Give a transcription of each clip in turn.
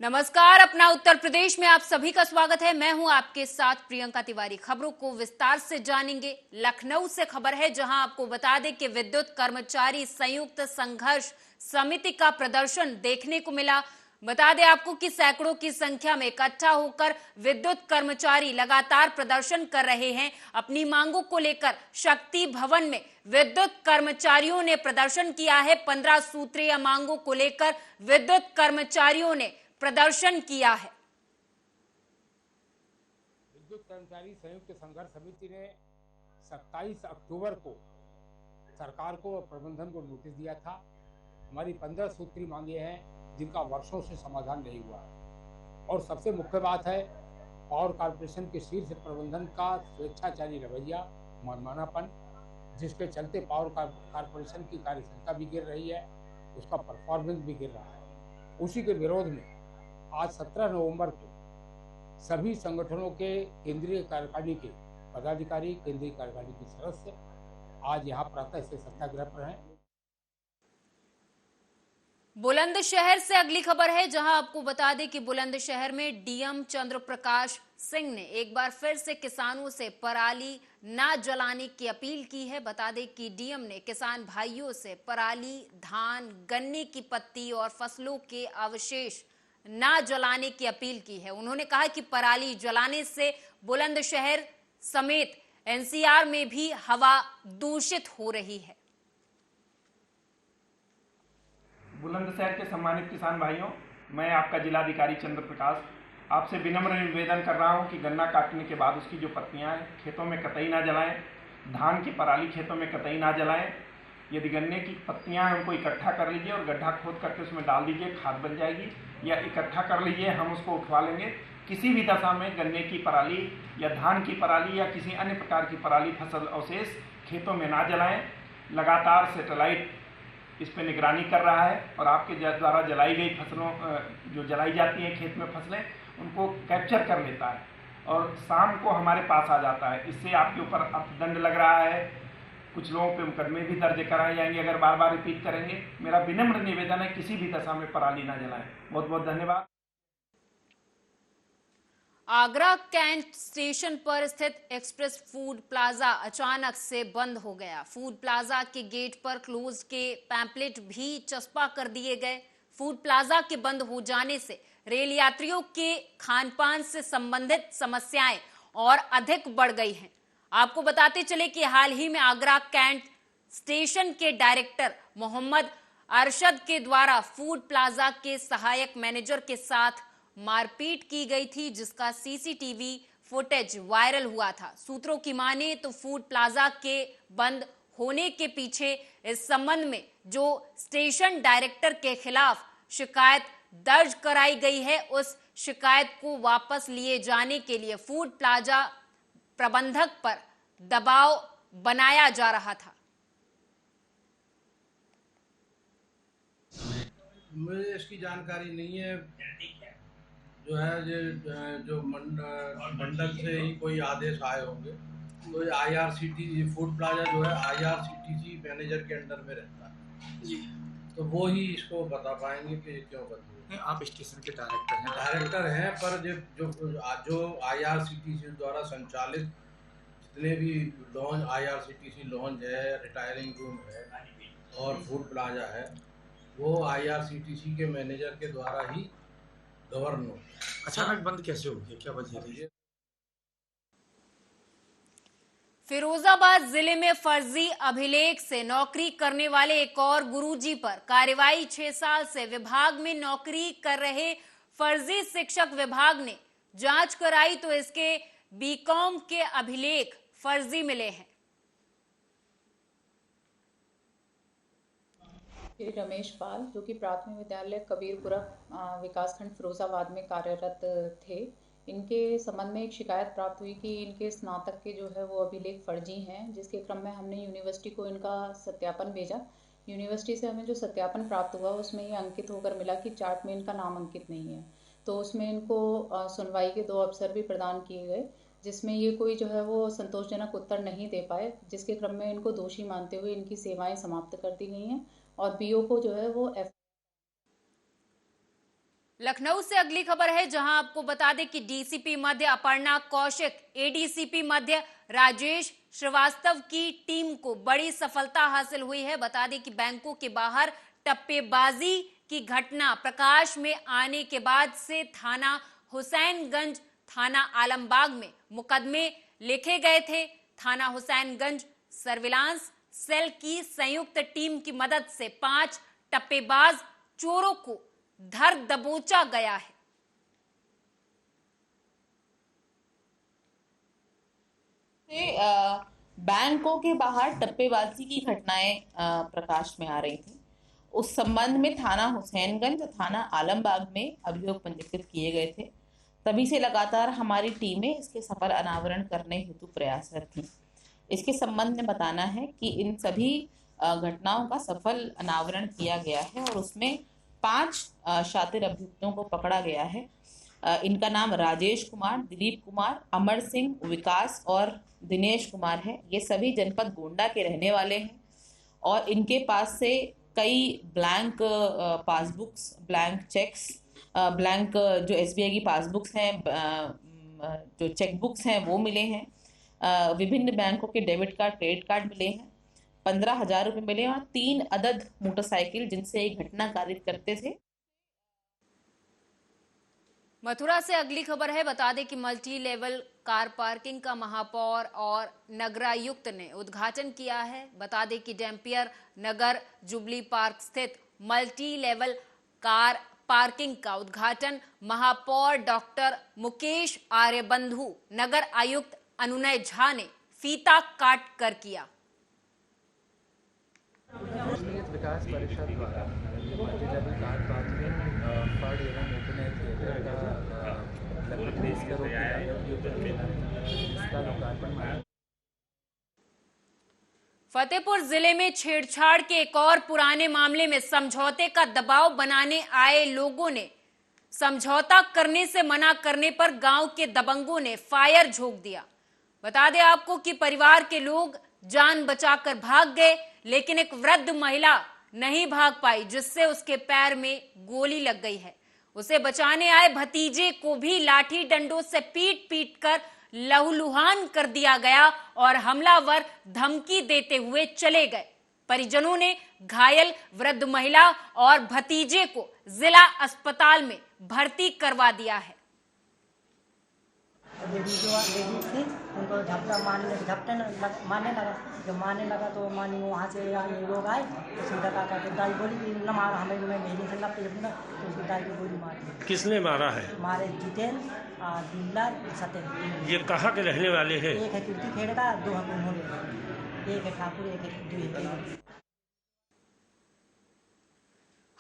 नमस्कार, अपना उत्तर प्रदेश में आप सभी का स्वागत है। मैं हूं आपके साथ प्रियंका तिवारी। खबरों को विस्तार से जानेंगे। लखनऊ से खबर है, जहां आपको बता दें कि विद्युत कर्मचारी संयुक्त संघर्ष समिति का प्रदर्शन देखने को मिला। बता दें आपको कि सैकड़ों की संख्या में इकट्ठा होकर विद्युत कर्मचारी लगातार प्रदर्शन कर रहे हैं। अपनी मांगों को लेकर शक्ति भवन में विद्युत कर्मचारियों ने प्रदर्शन किया है। 15 सूत्रीय मांगों को लेकर विद्युत कर्मचारियों ने प्रदर्शन किया है। विद्युत कर्मचारी संयुक्त संघर्ष समिति ने 27 अक्टूबर को सरकार को और प्रबंधन को नोटिस दिया था। हमारी 15 सूत्री मांगे हैं, जिनका वर्षों से समाधान नहीं हुआ है। और सबसे मुख्य बात है पावर कॉर्पोरेशन के शीर्ष प्रबंधन का स्वेच्छाचारी रवैया, मनमानापन, जिसके चलते पावर कॉर्पोरेशन की कार्यक्षमता भी गिर रही है, उसका परफॉर्मेंस भी गिर रहा है। उसी के विरोध में आज 17 नवंबर को सभी संगठनों के केंद्रीय कार्यकारिणी के पदाधिकारी, केंद्रीय कार्यकारिणी के सदस्य आज यहाँ प्रातः से सत्याग्रह पर हैं। बुलंदशहर से अगली खबर है, जहां आपको बता दें कि बुलंदशहर में डीएम चंद्र प्रकाश सिंह ने एक बार फिर से किसानों से पराली ना जलाने की अपील की है। बता दें कि डीएम ने किसान भाइयों से पराली, धान, गन्ने की पत्ती और फसलों के अवशेष ना जलाने की अपील की है। उन्होंने कहा कि पराली जलाने से बुलंदशहर समेत एनसीआर में भी हवा दूषित हो रही है। बुलंदशहर के सम्मानित किसान भाइयों, मैं आपका जिलाधिकारी चंद्र प्रकाश आपसे विनम्र निवेदन कर रहा हूं कि गन्ना काटने के बाद उसकी जो पत्तियां हैं खेतों में कतई ना जलाएं, धान की पराली खेतों में कतई ना जलाएं। यदि गन्ने की पत्तियां हैं उनको इकट्ठा कर लीजिए और गड्ढा खोद करके उसमें डाल दीजिए, खाद बन जाएगी। या इकट्ठा कर लीजिए, हम उसको उठवा लेंगे। किसी भी दशा में गन्ने की पराली या धान की पराली या किसी अन्य प्रकार की पराली फसल अवशेष खेतों में ना जलाएं। लगातार सैटेलाइट इस पर निगरानी कर रहा है और आपके द्वारा जलाई गई फसलों, जो जलाई जाती हैं खेत में फसलें, उनको कैप्चर कर लेता है और शाम को हमारे पास आ जाता है। इससे आपके ऊपर अर्थदंड लग रहा है, कुछ लोगों पे मुकदमे भी दर्ज कराए जाएंगे अगर बार बार रिपीट करेंगे। मेरा विनम्र निवेदन है, किसी भी दशा में पराली ना जलाएं। बहुत बहुत धन्यवाद। आगरा कैंट स्टेशन पर स्थित एक्सप्रेस फूड प्लाजा अचानक से बंद हो गया। फूड प्लाजा के गेट पर क्लोज के पैम्पलेट भी चस्पा कर दिए गए। फूड प्लाजा के बंद हो जाने से रेल यात्रियों के खानपान से संबंधित समस्याएं और अधिक बढ़ गई हैं। आपको बताते चले कि हाल ही में आगरा कैंट स्टेशन के डायरेक्टर मोहम्मद अरशद के द्वारा फूड प्लाजा के सहायक मैनेजर के साथ मारपीट की गई थी, जिसका सीसीटीवी फुटेज वायरल हुआ था। सूत्रों की माने तो फूड प्लाजा के बंद होने के पीछे इस संबंध में जो स्टेशन डायरेक्टर के खिलाफ शिकायत दर्ज कराई गई है, उस शिकायत को वापस लिए जाने के लिए फूड प्लाजा प्रबंधक पर दबाव बनाया जा रहा था। मुझे इसकी जानकारी नहीं है। जो है जो मंडल से ही कोई आदेश आए होंगे। तो आईआरसीटीसी फूड प्लाजा जो है आईआरसीटीसी मैनेजर के अंडर में रहता है जी, तो वो ही इसको बता पाएंगे कि क्यों बंद हुआ। आप स्टेशन के डायरेक्टर हैं, पर जो आईआरसीटीसी द्वारा संचालित जितने भी लॉन्च, आईआरसीटीसी लॉन्च है, रिटायरिंग रूम है और फूड प्लाजा है, वो आईआरसीटीसी के मैनेजर के द्वारा ही गवर्न हो। अचानक बंद कैसे हो गया, क्या वजह रही? फिरोजाबाद जिले में फर्जी अभिलेख से नौकरी करने वाले एक और गुरुजी पर कार्रवाई। 6 साल से विभाग में नौकरी कर रहे फर्जी शिक्षक विभाग ने जांच कराई तो इसके बीकॉम के अभिलेख फर्जी मिले हैं। रमेश पाल, जो कि प्राथमिक विद्यालय कबीरपुरा विकासखंड फिरोजाबाद में कार्यरत थे, इनके संबंध में एक शिकायत प्राप्त हुई कि इनके स्नातक के जो है वो अभिलेख फर्जी हैं, जिसके क्रम में हमने यूनिवर्सिटी को इनका सत्यापन भेजा। यूनिवर्सिटी से हमें जो सत्यापन प्राप्त हुआ उसमें ये अंकित होकर मिला कि चार्ट में इनका नाम अंकित नहीं है। तो उसमें इनको सुनवाई के 2 अवसर भी प्रदान किए गए, जिसमें ये कोई जो है वो संतोषजनक उत्तर नहीं दे पाए, जिसके क्रम में इनको दोषी मानते हुए इनकी सेवाएं समाप्त कर दी गई हैं और बीओ को जो है वो लखनऊ से अगली खबर है, जहां आपको बता दें कि डीसीपी मध्य अपर्णा कौशिक, एडीसीपी मध्य राजेश श्रीवास्तव की टीम को बड़ी सफलता हासिल हुई है। बता दें कि बैंकों के बाहर टप्पेबाजी की घटना प्रकाश में आने के बाद से थाना हुसैनगंज, थाना आलमबाग में मुकदमे लिखे गए थे। थाना हुसैनगंज सर्विलांस सेल की संयुक्त टीम की मदद से 5 टप्पेबाज चोरों को धर दबोचा गया है। बैंकों के बाहर टप्पेबाजी की घटनाएं प्रकाश में आ रही थी। उस संबंध में थाना हुसैनगंज और थाना आलमबाग में अभियोग पंजीकृत किए गए थे। तभी से लगातार हमारी टीमें इसके सफल अनावरण करने हेतु प्रयासरत थी। इसके संबंध में बताना है कि इन सभी घटनाओं का सफल अनावरण किया गया है और उसमें 5 शातिर अभियुक्तों को पकड़ा गया है। इनका नाम राजेश कुमार, दिलीप कुमार, अमर सिंह, विकास और दिनेश कुमार है। ये सभी जनपद गोंडा के रहने वाले हैं और इनके पास से कई blank passbooks, blank cheques, blank जो एसबीआई की पासबुक्स हैं, जो चेकबुक्स हैं वो मिले हैं। विभिन्न बैंकों के डेबिट कार्ड, क्रेडिट कार्ड मिले हैं। 15,000 रुपये मिले और 3 अदद मोटरसाइकिल जिनसे एक घटना कारित करते थे। मथुरा से अगली खबर है, बता दें कि मल्टी लेवल कार पार्किंग का महापौर और नगरायुक्त ने उद्घाटन किया है। बता दें कि डैम्पियर नगर जुबली पार्क स्थित मल्टी लेवल कार पार्किंग का उद्घाटन महापौर डॉक्टर मुकेश आर्यबंधु, नगर आयुक्त अनुनय झा ने फीता काट कर किया। विकास परिषद द्वारा multi level car parking for एवं ओपन थिएटर का लगभग 20 करोड़ की इसका लोकार्पण। फतेहपुर जिले में छेड़छाड़ के एक और पुराने मामले में समझौते का दबाव बनाने आए लोगों ने समझौता करने से मना करने पर गांव के दबंगों ने फायर झोंक दिया। बता दें आपको कि परिवार के लोग जान बचाकर भाग गए, लेकिन एक वृद्ध महिला नहीं भाग पाई, जिससे उसके पैर में गोली लग गई है। उसे बचाने आए भतीजे को भी लाठी डंडों से पीट पीट कर लहूलुहान कर दिया गया और हमलावर धमकी देते हुए चले गए। परिजनों ने घायल वृद्ध महिला और भतीजे को जिला अस्पताल में भर्ती करवा दिया है। लेडी थी, उनको झपटा मारने लगा। जब मारने लगा तो मानी वहाँ से लोग आए तो सीधा काका के दाई बोली न मारा, हमें मेरी से लपटे तो उसकी दाई को गोली मार दी। किसने मारा है? मारे जितेन, दिल्ला, सत्यन। ये कहाँ के रहने वाले हैं? एक है कीर्ति खेड़ का, 2 है कुम्होरे, एक है ठाकुर, एक है।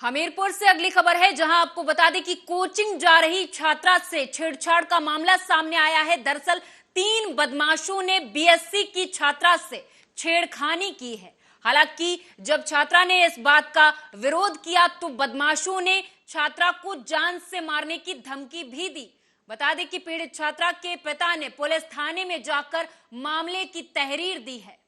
हमीरपुर से अगली खबर है, जहां आपको बता दें कि कोचिंग जा रही छात्रा से छेड़छाड़ का मामला सामने आया है। दरअसल 3 बदमाशों ने बीएससी की छात्रा से छेड़खानी की है। हालांकि जब छात्रा ने इस बात का विरोध किया तो बदमाशों ने छात्रा को जान से मारने की धमकी भी दी। बता दें कि पीड़ित छात्रा के पिता ने पुलिस थाने में जाकर मामले की तहरीर दी है।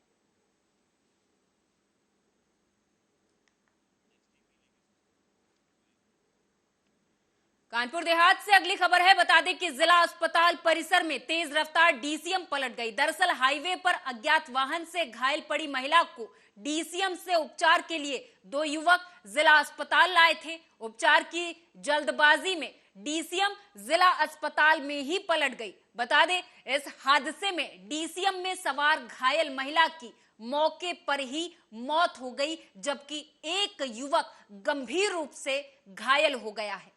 कानपुर देहात से अगली खबर है, बता दें कि जिला अस्पताल परिसर में तेज रफ्तार डीसीएम पलट गई। दरअसल हाईवे पर अज्ञात वाहन से घायल पड़ी महिला को डीसीएम से उपचार के लिए 2 युवक जिला अस्पताल लाए थे। उपचार की जल्दबाजी में डीसीएम जिला अस्पताल में ही पलट गई। बता दें इस हादसे में डीसीएम में सवार घायल महिला की मौके पर ही मौत हो गई, जबकि एक युवक गंभीर रूप से घायल हो गया है।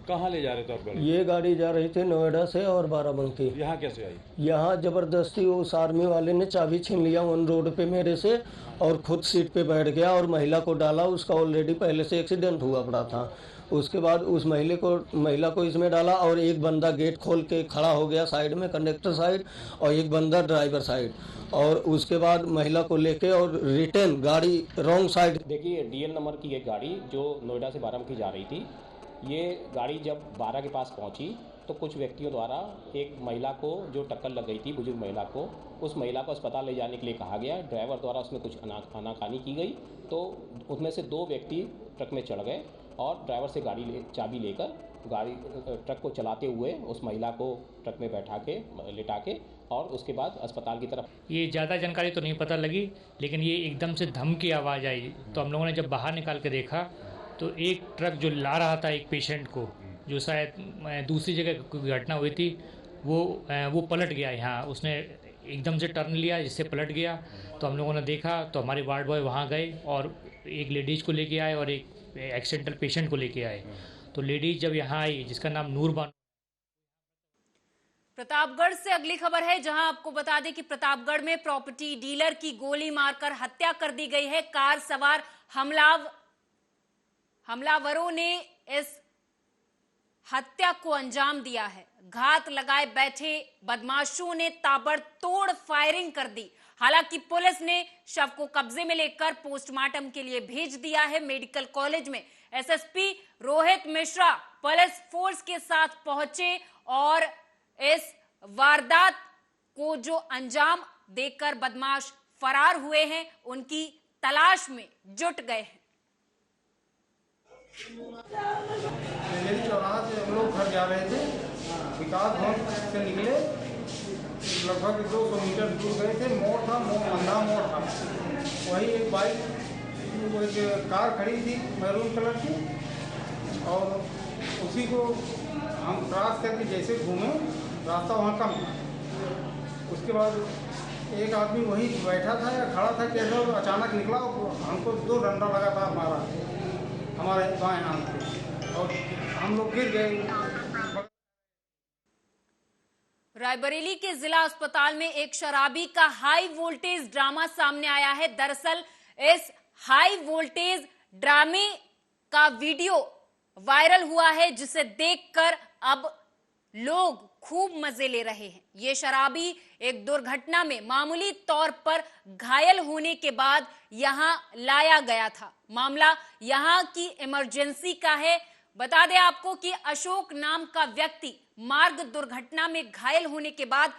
कहाँ ले जा रहे थे आप गाड़ी? ये गाड़ी जा रही थी नोएडा से और बाराबंकी। यहाँ कैसे आई? यहाँ जबरदस्ती उस आर्मी वाले ने चाबी छीन लिया ऑन रोड पे मेरे से और खुद सीट पे बैठ गया और महिला को डाला। उसका ऑलरेडी पहले से एक्सीडेंट हुआ पड़ा था। उसके बाद उस महिला को इसमें डाला और एक बंदा गेट खोल के खड़ा हो गया साइड में, कंडक्टर साइड, और एक बंदा ड्राइवर साइड। और उसके बाद महिला को लेके और रिटर्न गाड़ी रॉन्ग साइड। देखिए डीएल नंबर की एक गाड़ी जो नोएडा से बाराबंकी जा रही थी, ये गाड़ी जब 12 के पास पहुंची तो कुछ व्यक्तियों द्वारा एक महिला को जो टक्कर लग गई थी, बुजुर्ग महिला को, उस महिला को अस्पताल ले जाने के लिए कहा गया। ड्राइवर द्वारा उसमें कुछ आनाकानी की गई तो उसमें से 2 व्यक्ति ट्रक में चढ़ गए और ड्राइवर से चाबी लेकर ट्रक को चलाते हुए उस महिला को ट्रक में लिटा के और उसके बाद अस्पताल की तरफ। ये ज़्यादा जानकारी तो नहीं पता लगी, लेकिन ये एकदम से धम की आवाज़ आई तो हम लोगों ने जब बाहर निकाल के देखा तो एक ट्रक जो ला रहा था एक पेशेंट को, जो शायद दूसरी जगह घटना हुई थी, वो पलट गया। यहाँ उसने एकदम से टर्न लिया जिससे पलट गया। तो हम लोगों ने देखा तो हमारे वार्ड बॉय वहाँ गए और एक लेडीज़ को लेके आए और एक एक्सीडेंटल पेशेंट को लेके आए। तो लेडीज जब यहाँ आई जिसका नाम नूर बानो। प्रतापगढ़ से अगली खबर है, जहां आपको बता दें कि प्रतापगढ़ में प्रॉपर्टी डीलर की गोली मारकर हत्या कर दी गई है। कार सवार हमलावरों ने इस हत्या को अंजाम दिया है। घात लगाए बैठे बदमाशों ने ताबड़तोड़ फायरिंग कर दी। हालांकि पुलिस ने शव को कब्जे में लेकर पोस्टमार्टम के लिए भेज दिया है। मेडिकल कॉलेज में SSP Rohit Mishra police force के साथ पहुंचे और इस वारदात को जो अंजाम देकर बदमाश फरार हुए हैं उनकी तलाश में जुट गए हैं। चौराहा से हम लोग घर जा रहे थे, विकास भवन से निकले, लगभग 200 मीटर दूर गए थे। मोड़ था, अंधा मोड़ था। वही एक बाइक, एक कार खड़ी थी मैरून कलर की, और उसी को हम क्रॉस करके जैसे घूमे, रास्ता वहाँ कम था। उसके बाद एक आदमी वहीं बैठा था या खड़ा था, कैसे अचानक निकला और हमको 2 डंडा लगातार मारा हमारे बाएं हाथ पे, और हम लोग गिर गए। रायबरेली के जिला अस्पताल में एक शराबी का हाई वोल्टेज ड्रामा सामने आया है। दरअसल इस हाई वोल्टेज ड्रामे का वीडियो वायरल हुआ है, जिसे देखकर अब लोग खूब मजे ले रहे हैं। ये शराबी एक दुर्घटना में मामूली तौर पर घायल होने के बाद यहां लाया गया था। मामला यहां की इमरजेंसी का है। बता दें आपको कि अशोक नाम का व्यक्ति मार्ग दुर्घटना में घायल होने के बाद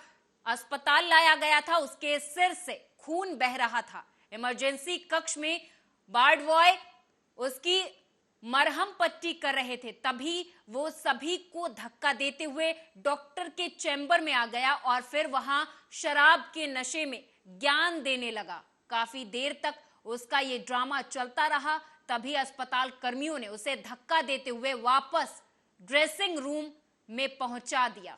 अस्पताल लाया गया था। उसके सिर से खून बह रहा था। इमरजेंसी कक्ष में वार्ड बॉय उसकी मरहम पट्टी कर रहे थे, तभी वो सभी को धक्का देते हुए डॉक्टर के चैम्बर में आ गया और फिर वहां शराब के नशे में ज्ञान देने लगा। काफी देर तक उसका ये ड्रामा चलता रहा। तभी अस्पताल कर्मियों ने उसे धक्का देते हुए वापस ड्रेसिंग रूम में पहुंचा दिया।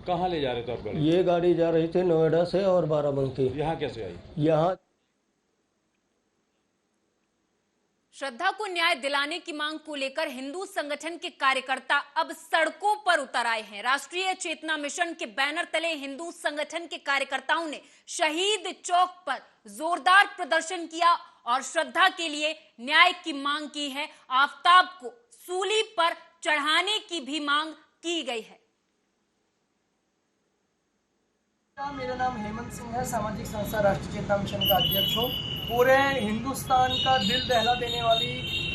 कहाँ ले जा रहे थे आप गाड़ी? ये गाड़ी जा रही थी नोएडा से और बाराबंकी। यहाँ कैसे आई? यहाँ श्रद्धा को न्याय दिलाने की मांग को लेकर हिंदू संगठन के कार्यकर्ता अब सड़कों पर उतर आए हैं। राष्ट्रीय चेतना मिशन के बैनर तले हिंदू संगठन के कार्यकर्ताओं ने शहीद चौक पर जोरदार प्रदर्शन किया और श्रद्धा के लिए न्याय की मांग की है। आफताब को सूली पर चढ़ाने की भी मांग की गई है। मेरा नाम हेमंत सिंह है, सामाजिक संस्था राष्ट्रीय चेतना मिशन का अध्यक्ष हूँ। पूरे हिंदुस्तान का दिल दहला देने वाली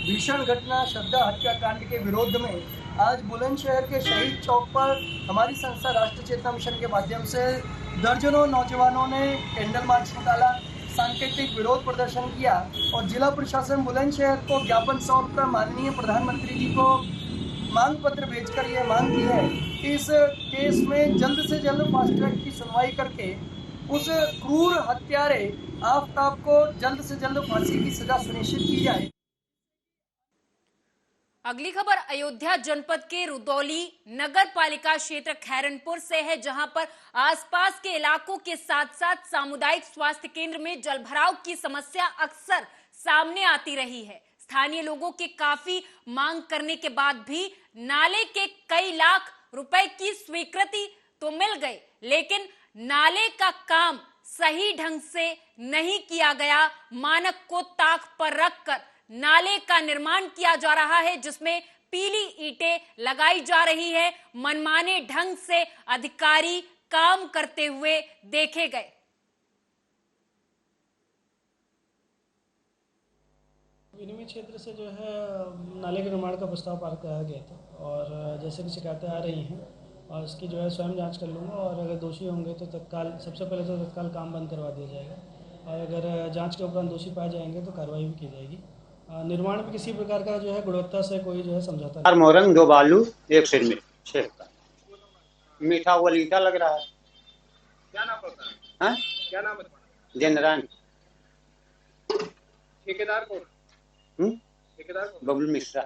भीषण घटना श्रद्धा हत्याकांड के विरोध में आज बुलंदशहर के शहीद चौक पर हमारी संस्था राष्ट्रीय चेतना मिशन के माध्यम से दर्जनों नौजवानों ने कैंडल मार्च निकाला, सांकेतिक विरोध प्रदर्शन किया और जिला प्रशासन बुलंदशहर को ज्ञापन सौंपकर माननीय प्रधानमंत्री जी को मांग पत्र भेजकर ये मांग की है कि इस केस में जल्द से जल्द फास्ट ट्रैक की सुनवाई करके उस क्रूर हत्यारे आफताब को जल्द से जल्द फांसी की सजा सुनिश्चित की जाए। अगली खबर अयोध्या जनपद के रुदौली नगर पालिका क्षेत्र खैरनपुर से है, जहां पर आसपास के इलाकों के साथ साथ सामुदायिक स्वास्थ्य केंद्र में जलभराव की समस्या अक्सर सामने आती रही है। स्थानीय लोगों के काफी मांग करने के बाद भी नाले के कई लाख रुपए की स्वीकृति तो मिल गई, लेकिन नाले का काम सही ढंग से नहीं किया गया। मानक को ताक पर रखकर नाले का निर्माण किया जा रहा है, जिसमें पीली ईंटें लगाई जा रही है। मनमाने ढंग से अधिकारी काम करते हुए देखे गए। विनिमय क्षेत्र से जो है नाले के निर्माण का प्रस्ताव पारित कराया गया था, और जैसे कि शिकायतें आ रही हैं और इसकी जो है स्वयं जांच कर लूँगा, और अगर दोषी होंगे तो तत्काल, सबसे पहले तो तत्काल काम बंद करवा दिया जाएगा, और अगर जांच के उपरांत दोषी पाए जाएंगे तो कार्रवाई भी की जाएगी। निर्माण में किसी प्रकार का जो है गुणवत्ता से कोई जो है समझौता नहीं। मोरंग 2 बालू 1 सिरमिट 6 का मीठा हुआ लीटा लग रहा है। क्या नाम होता है? क्या नाम है? जनरान। ठेकेदार को बबलू मिश्रा।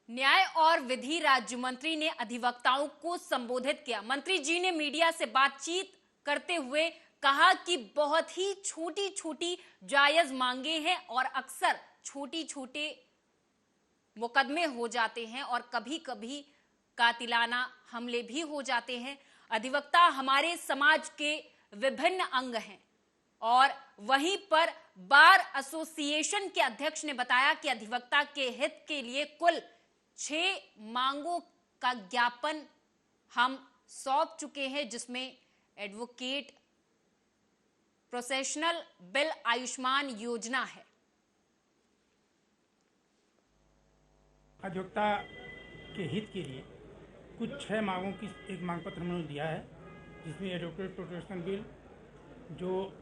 न्याय और विधि राज्य मंत्री ने अधिवक्ताओं को संबोधित किया। मंत्री जी ने मीडिया से बातचीत करते हुए कहा कि बहुत ही छोटी छोटी जायज मांगे हैं और अक्सर छोटी छोटे मुकदमे हो जाते हैं और कभी कभी कातिलाना हमले भी हो जाते हैं। अधिवक्ता हमारे समाज के विभिन्न अंग हैं, और वहीं पर बार एसोसिएशन के अध्यक्ष ने बताया कि अधिवक्ता के हित के लिए कुल 6 मांगों का ज्ञापन हम सौंप चुके हैं, जिसमें एडवोकेट प्रोफेशनल बिल, आयुष्मान योजना है। अधिवक्ता के हित के लिए कुछ 6 मांगों की एक मांग पत्र उन्होंने दिया है, जिसमें एडवोकेट प्रोटेक्शन बिल, जो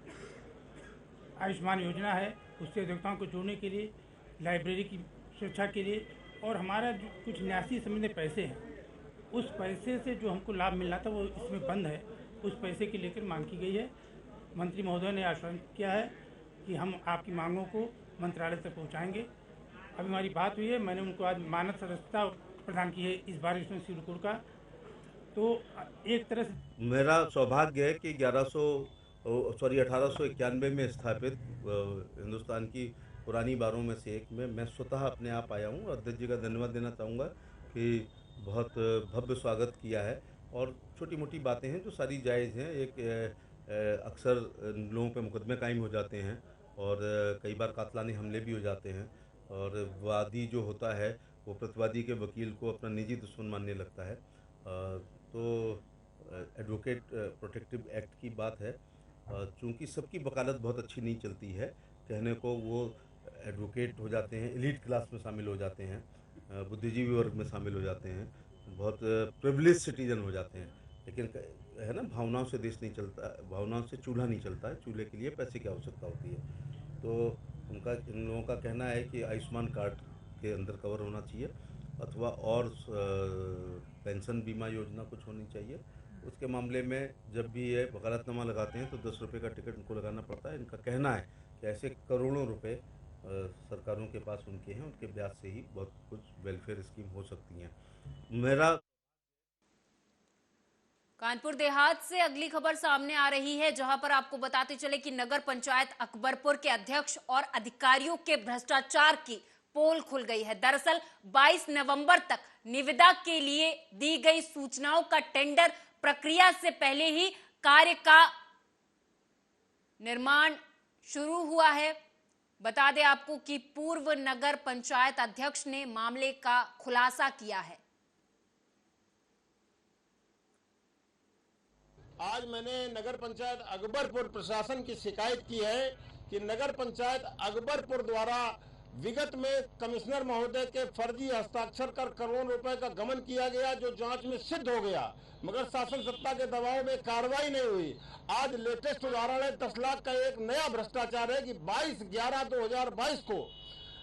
आयुष्मान योजना है उससे अधिवक्ताओं को जोड़ने के लिए, लाइब्रेरी की सुरक्षा के लिए, और हमारा जो कुछ न्यासी संबंधी पैसे हैं उस पैसे से जो हमको लाभ मिलना था वो इसमें बंद है। उस पैसे के लेकर मांग की गई है। मंत्री महोदय ने आश्वासन किया है कि हम आपकी मांगों को मंत्रालय तक पहुंचाएंगे। अभी हमारी बात हुई है, मैंने उनको आज मानद सदस्यता प्रदान की है इस बार इसमें सिविल का। तो एक तरह से मेरा सौभाग्य है कि 1891 में स्थापित हिंदुस्तान की पुरानी बारों में से एक में मैं स्वतः अपने आप आया हूँ। अध्यक्ष जी का धन्यवाद देना चाहूँगा कि बहुत भव्य स्वागत किया है, और छोटी मोटी बातें हैं जो सारी जायज़ हैं। एक अक्सर लोगों पे मुकदमे कायम हो जाते हैं और कई बार कातलानी हमले भी हो जाते हैं, और वादी जो होता है वो प्रतिवादी के वकील को अपना निजी दुश्मन मानने लगता है। तो एडवोकेट प्रोटेक्टिव एक्ट की बात है। चूँकि सबकी वकालत बहुत अच्छी नहीं चलती है, कहने को वो एडवोकेट हो जाते हैं, एलीट क्लास में शामिल हो जाते हैं, बुद्धिजीवी वर्ग में शामिल हो जाते हैं, बहुत प्रिविलेज सिटीजन हो जाते हैं। लेकिन है ना, भावनाओं से देश नहीं चलता, भावनाओं से चूल्हा नहीं चलता है। चूल्हे के लिए पैसे की आवश्यकता होती है। तो इन लोगों का कहना है कि आयुष्मान कार्ड के अंदर कवर होना चाहिए, अथवा और पेंशन बीमा योजना कुछ होनी चाहिए। उसके मामले में जब भी ये वकालतनामा लगाते हैं तो 10 रुपये का टिकट उनको लगाना पड़ता है। इनका कहना है कि ऐसे करोड़ों रुपए सरकारों के पास उनके हैं, उनके ब्याज से ही बहुत कुछ वेलफेयर स्कीम हो सकती हैं। मेरा कानपुर देहात से अगली खबर सामने आ रही है, जहां पर आपको बताते चले कि नगर पंचायत अकबरपुर के अध्यक्ष और अधिकारियों के भ्रष्टाचार की पोल खुल गई है। दरअसल 22 नवंबर तक निविदा के लिए दी गई सूचनाओं का टेंडर प्रक्रिया से पहले ही कार्य का निर्माण शुरू हुआ है। बता दें आपको कि पूर्व नगर पंचायत अध्यक्ष ने मामले का खुलासा किया है। आज मैंने नगर पंचायत अकबरपुर प्रशासन की शिकायत की है कि नगर पंचायत अकबरपुर द्वारा विगत में कमिश्नर महोदय के फर्जी हस्ताक्षर कर करोड़ों रुपए का गमन किया गया, जो जांच में सिद्ध हो गया, मगर शासन सत्ता के दबाव में कार्रवाई नहीं हुई। आज लेटेस्ट उदाहरण है 10 लाख का एक नया भ्रष्टाचार है कि 22/11/2022 को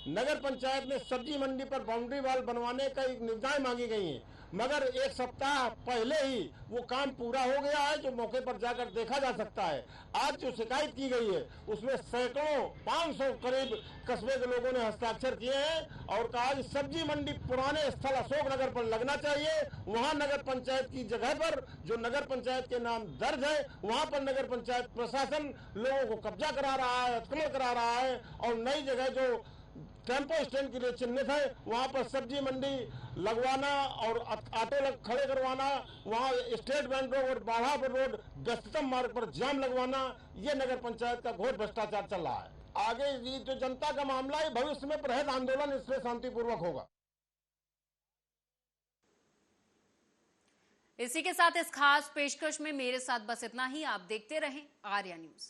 नगर पंचायत में सब्जी मंडी पर बाउंड्री वॉल बनवाने का एक निविदाएं मांगी गई हैं, मगर एक सप्ताह पहले ही वो काम पूरा हो गया है, जो मौके पर जाकर देखा जा सकता है। आज जो शिकायत की गई है उसमें सैकड़ों 500 करीब कस्बे के लोगों ने हस्ताक्षर किए हैं और कहा कि सब्जी मंडी पुराने स्थल अशोक नगर पर लगना चाहिए। वहां नगर पंचायत की जगह पर जो नगर पंचायत के नाम दर्ज है वहां पर नगर पंचायत प्रशासन लोगों को कब्जा करा रहा है, अतिक्रमण करा रहा है, और नई जगह जो टेम्पो स्टैंड के लिए चिन्हित है, वहाँ पर सब्जी मंडी लगवाना और ऑटो खड़े करवाना, वहाँ स्टेट बैंक रोड और बाढ़ापुर रोड व्यस्ततम मार्ग पर जाम लगवाना, ये नगर पंचायत का घोर भ्रष्टाचार चल रहा है। आगे ये जो जनता का मामला है, भविष्य में बृहद आंदोलन इसमें शांतिपूर्वक होगा। इसी के साथ इस खास पेशकश में मेरे साथ बस इतना ही। आप देखते रहें आर्या न्यूज।